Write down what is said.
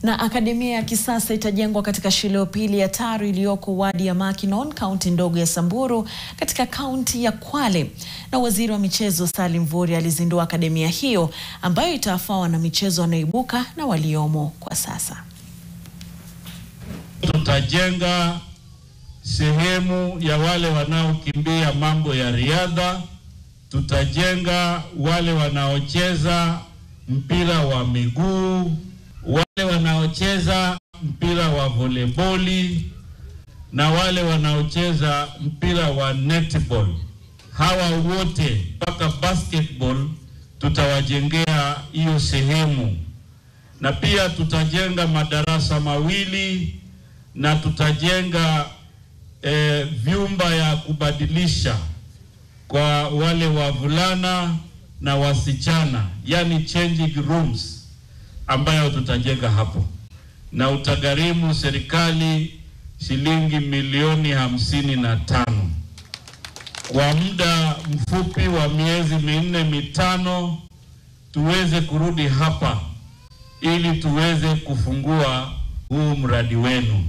Na akademia ya kisasa itajengwa katika shule ya upili ya Taru iliyoko wadi ya Makinon, kaunti ndogo ya Samburu katika kaunti ya Kwale. Na waziri wa michezo Salim Mvurya alizindua akademia hiyo ambayo itawafaa wanamichezo wanaoibuka na waliomo kwa sasa. Tutajenga sehemu ya wale wanaokimbia mambo ya riadha, tutajenga wale wanaocheza mpira wa miguu, wale wanaocheza mpira wa volleyball na wale wanaocheza mpira wa netball. Hawa wote mpaka basketball tutawajengea hiyo sehemu. Na pia tutajenga madarasa mawili na tutajenga vyumba ya kubadilisha kwa wale wavulana na wasichana, yani changing rooms, ambayo tutajenga hapo, na utagharimu serikali shilingi milioni 55 kwa muda mfupi wa miezi 4-5 tuweze kurudi hapa ili tuweze kufungua huu mradi wenu.